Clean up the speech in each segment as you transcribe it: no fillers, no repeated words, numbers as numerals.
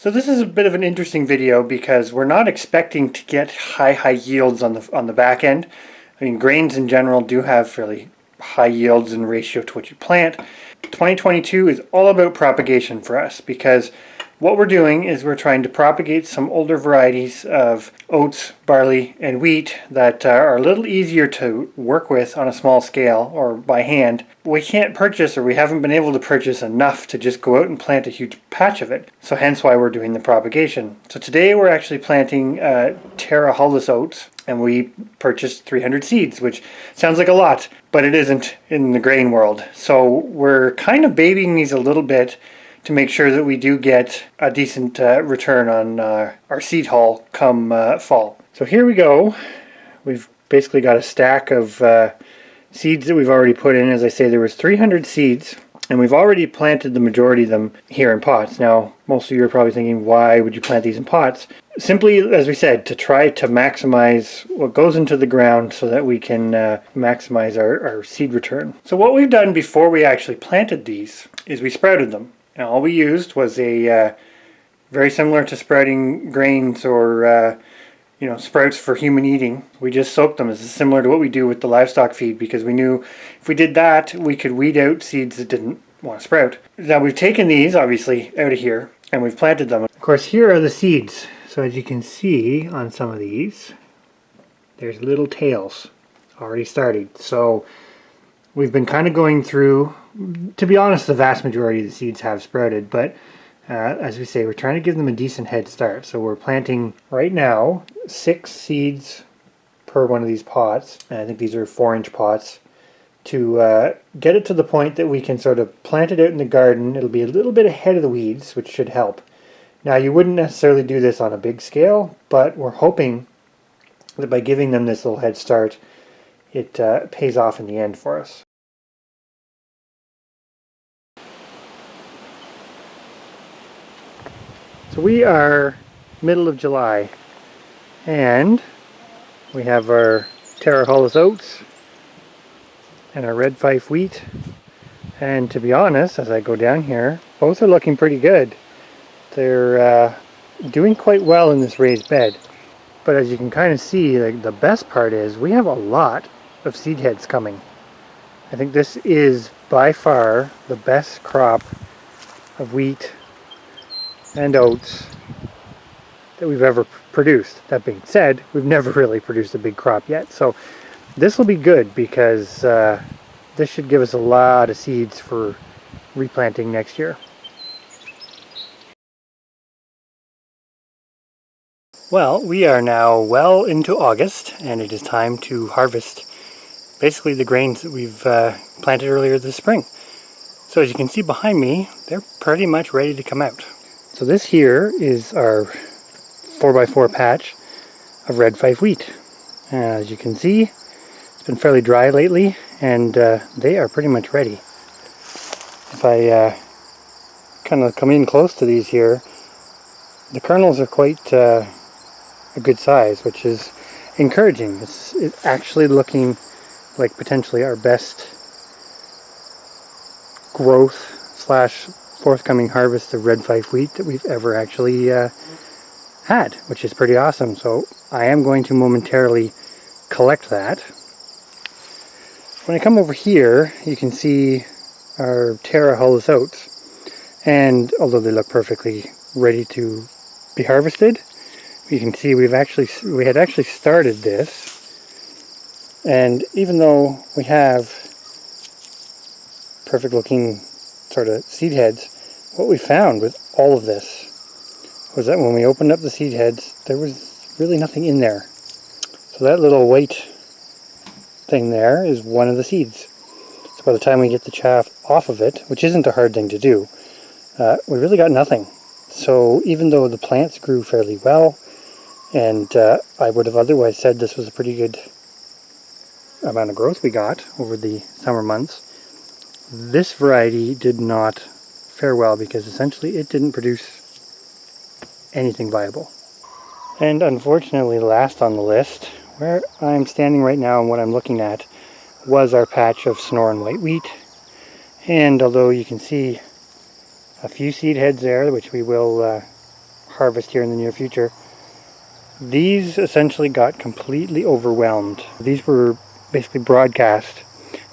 So this is a bit of an interesting video because we're not expecting to get high yields on the back end. I mean, grains in general do have fairly high yields in ratio to what you plant. 2022 is all about propagation for us because what we're doing is we're trying to propagate some older varieties of oats, barley, and wheat that are a little easier to work with on a small scale or by hand. We can't purchase, or we haven't been able to purchase enough to just go out and plant a huge patch of it. So hence why we're doing the propagation. So today we're actually planting Hulless oats, and we purchased 300 seeds, which sounds like a lot, but it isn't in the grain world. So we're kind of babying these a little bit to make sure that we do get a decent return on our seed haul come fall. So here we go. We've basically got a stack of seeds that we've already put in. As I say, there was 300 seeds, and we've already planted the majority of them here in pots. Now, most of you are probably thinking, why would you plant these in pots? Simply, as we said, to try to maximize what goes into the ground so that we can maximize our seed return. So what we've done before we actually planted these is we sprouted them. And all we used was a very similar to sprouting grains or sprouts for human eating. We just soaked them. This is similar to what we do with the livestock feed because we knew if we did that, we could weed out seeds that didn't want to sprout. Now we've taken these, obviously, out of here and we've planted them. Of course, here are the seeds. So as you can see on some of these, there's little tails already started. So we've been kind of going through, to be honest, the vast majority of the seeds have sprouted, but as we say, we're trying to give them a decent head start. So we're planting right now 6 seeds per one of these pots, and I think these are 4-inch pots, to get it to the point that we can sort of plant it out in the garden. It'll be a little bit ahead of the weeds, which should help. Now, you wouldn't necessarily do this on a big scale, but we're hoping that by giving them this little head start, it pays off in the end for us. So we are middle of July, and we have our Hulless oats and our Red Fife wheat, and to be honest, as I go down here, both are looking pretty good. They're doing quite well in this raised bed, but as you can kind of see, the best part is we have a lot of seed heads coming. I think this is by far the best crop of wheat and oats that we've ever produced. That being said, we've never really produced a big crop yet, so this will be good because this should give us a lot of seeds for replanting next year. Well, we are now well into August, and it is time to harvest basically the grains that we've planted earlier this spring. So as you can see behind me, they're pretty much ready to come out. So this here is our 4x4 patch of Red Fife wheat. As you can see, it's been fairly dry lately, and they are pretty much ready. If I kind of come in close to these here, the kernels are quite a good size, which is encouraging. It's actually looking like potentially our best growth / forthcoming harvest of Red Fife wheat that we've ever actually had, which is pretty awesome. So I am going to momentarily collect that. When I come over here, you can see our Hulless oats, and although they look perfectly ready to be harvested, you can see we had actually started this, and even though we have perfect looking sort of seed heads, what we found with all of this was that when we opened up the seed heads, there was really nothing in there. So that little white thing there is one of the seeds. So by the time we get the chaff off of it, which isn't a hard thing to do, we really got nothing. So even though the plants grew fairly well, and I would have otherwise said this was a pretty good amount of growth we got over the summer months, this variety did not fare well because essentially it didn't produce anything viable. And unfortunately, last on the list, where I'm standing right now and what I'm looking at, was our patch of Sonoran white wheat. And although you can see a few seed heads there, which we will harvest here in the near future. These essentially got completely overwhelmed. These were basically broadcast,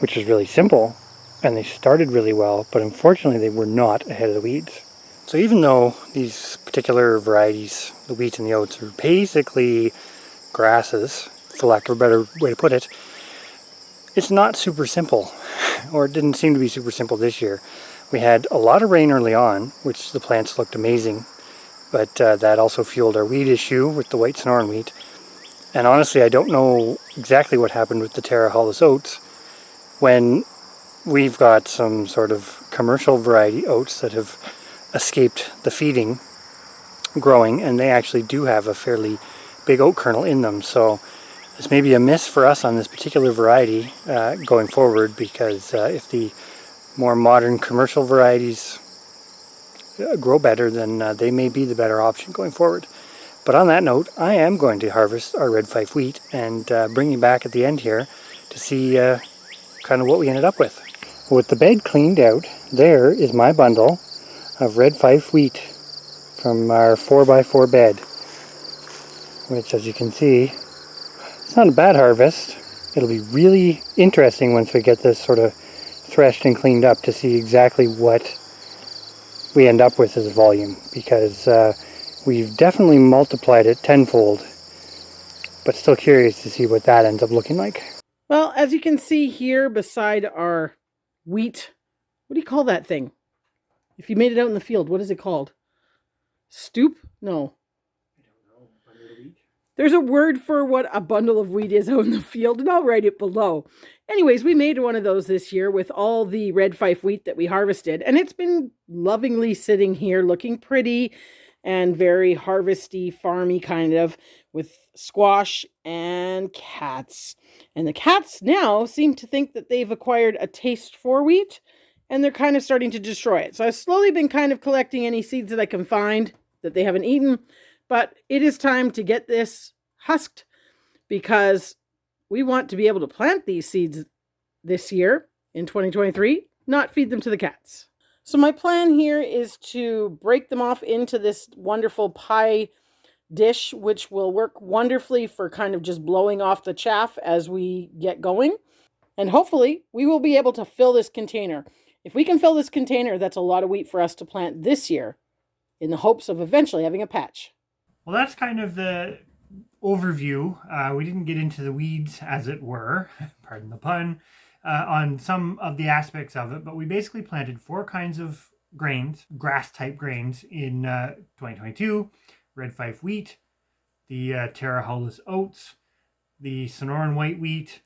which is really simple, and they started really well, but unfortunately they were not ahead of the weeds. So even though these particular varieties, the wheat and the oats, are basically grasses, for lack of a better way to put it, it's not super simple, or it didn't seem to be super simple this year. We had a lot of rain early on, which the plants looked amazing, but that also fueled our weed issue with the white Sonoran wheat. And honestly, I don't know exactly what happened with the Hulless oats when we've got some sort of commercial variety oats that have escaped the feeding growing, and they actually do have a fairly big oat kernel in them. So this may be a miss for us on this particular variety going forward, because if the more modern commercial varieties grow better, then they may be the better option going forward. But on that note, I am going to harvest our Red Fife wheat and bring you back at the end here to see kind of what we ended up with. With the bed cleaned out, there is my bundle of Red Fife wheat from our 4x4 bed, which, as you can see, it's not a bad harvest. It'll be really interesting once we get this sort of threshed and cleaned up to see exactly what we end up with as a volume, because we've definitely multiplied it tenfold, but still curious to see what that ends up looking like. Well, as you can see here beside our wheat, what do you call that thing? If you made it out in the field, what is it called? Stoop? No. I don't know. Bundle of wheat? There's a word for what a bundle of wheat is out in the field, and I'll write it below. Anyways, we made one of those this year with all the Red Fife wheat that we harvested, and it's been lovingly sitting here looking pretty and very harvesty, farmy kind of, with squash and cats. And the cats now seem to think that they've acquired a taste for wheat, and they're kind of starting to destroy it. So I've slowly been kind of collecting any seeds that I can find that they haven't eaten, but it is time to get this husked, because we want to be able to plant these seeds this year in 2023, not feed them to the cats. So my plan here is to break them off into this wonderful pie dish, which will work wonderfully for kind of just blowing off the chaff as we get going. And hopefully we will be able to fill this container. If we can fill this container, that's a lot of wheat for us to plant this year in the hopes of eventually having a patch. Well, that's kind of the overview. We didn't get into the weeds, as it were, pardon the pun, on some of the aspects of it, but we basically planted 4 kinds of grains, grass-type grains, in 2022. Red Fife wheat, the Hulless oats, the Sonoran white wheat,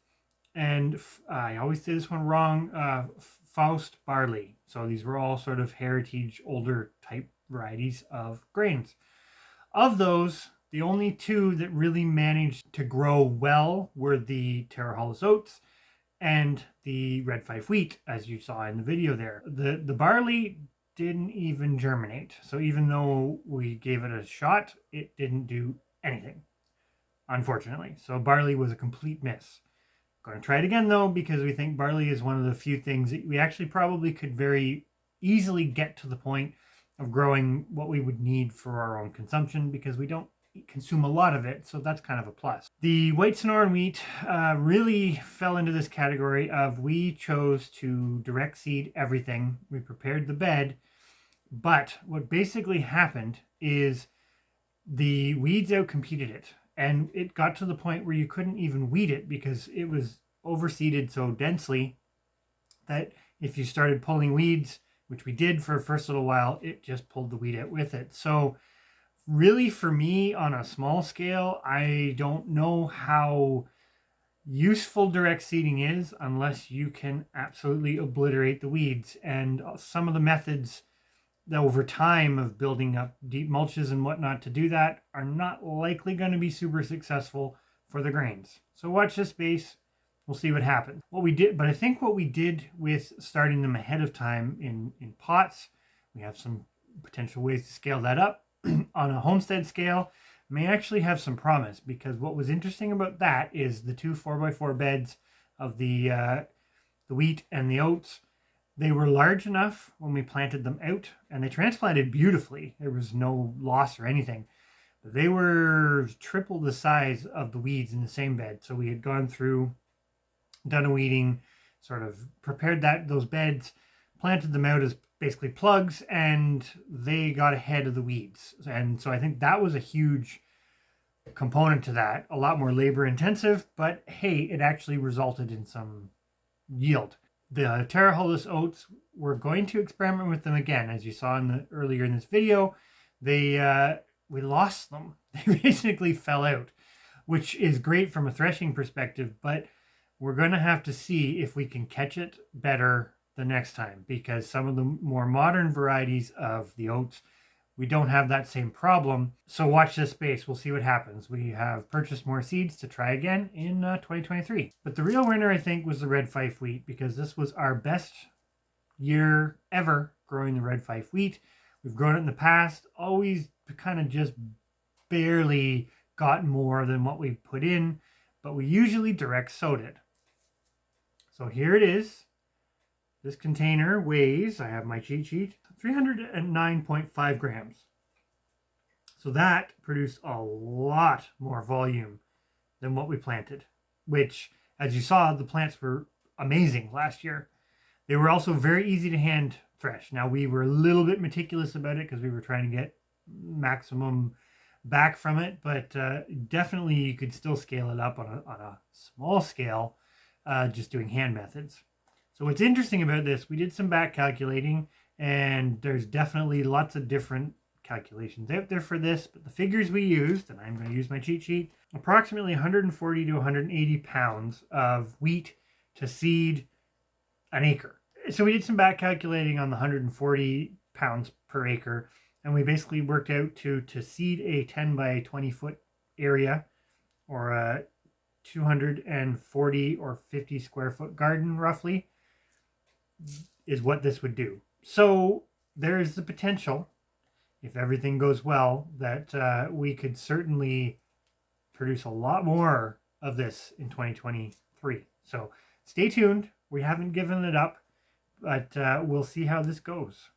and I always say this one wrong, Faust barley. So these were all sort of heritage, older type varieties of grains. Of those, the only 2 that really managed to grow well were the Hulless oats and the Red Fife wheat, as you saw in the video there. The barley didn't even germinate. So even though we gave it a shot, it didn't do anything, unfortunately. So barley was a complete miss. Going to try it again though, because we think barley is one of the few things that we actually probably could very easily get to the point of growing what we would need for our own consumption, because we don't consume a lot of it, so that's kind of a plus. The white Sonoran wheat really fell into this category of, we chose to direct seed everything. We prepared the bed, but what basically happened is the weeds outcompeted it, and it got to the point where you couldn't even weed it because it was overseeded so densely that if you started pulling weeds, which we did for the first little while, it just pulled the weed out with it. So really, for me, on a small scale, I don't know how useful direct seeding is unless you can absolutely obliterate the weeds. And some of the methods that over time of building up deep mulches and whatnot to do that are not likely going to be super successful for the grains. So watch this space. We'll see what happens. But I think what we did with starting them ahead of time in pots, we have some potential ways to scale that up on a homestead scale, may actually have some promise, because what was interesting about that is the 2 4x4 beds of the wheat and the oats They were large enough when we planted them out, and they transplanted beautifully. There was no loss or anything. But they were triple the size of the weeds in the same bed. So we had gone through, done a weeding, sort of prepared those beds, planted them out as basically plugs, and they got ahead of the weeds. And so I think that was a huge component to that. A lot more labor intensive, but hey, it actually resulted in some yield. The Terra Hulless oats, we're going to experiment with them again. As you saw earlier in this video, we lost them. They basically fell out, which is great from a threshing perspective, but we're going to have to see if we can catch it better the next time, because some of the more modern varieties of the oats, we don't have that same problem. So watch this space. We'll see what happens. We have purchased more seeds to try again in 2023. But the real winner, I think, was the Red Fife wheat, because this was our best year ever growing the Red Fife wheat. We've grown it in the past, always kind of just barely got more than what we put in, but we usually direct sowed it. So here it is. This container weighs, I have my cheat sheet, 309.5 grams. So that produced a lot more volume than what we planted, which, as you saw, the plants were amazing last year. They were also very easy to hand thresh. Now, we were a little bit meticulous about it because we were trying to get maximum back from it, but definitely you could still scale it up on a small scale, just doing hand methods. So what's interesting about this, we did some back calculating, and there's definitely lots of different calculations out there for this, but the figures we used, and I'm going to use my cheat sheet, approximately 140 to 180 pounds of wheat to seed an acre. So we did some back calculating on the 140 pounds per acre, and we basically worked out to seed a 10 by 20 foot area, or a 240 or 50 square foot garden roughly, is what this would do. So there is the potential, if everything goes well, that we could certainly produce a lot more of this in 2023. So stay tuned. We haven't given it up, but we'll see how this goes.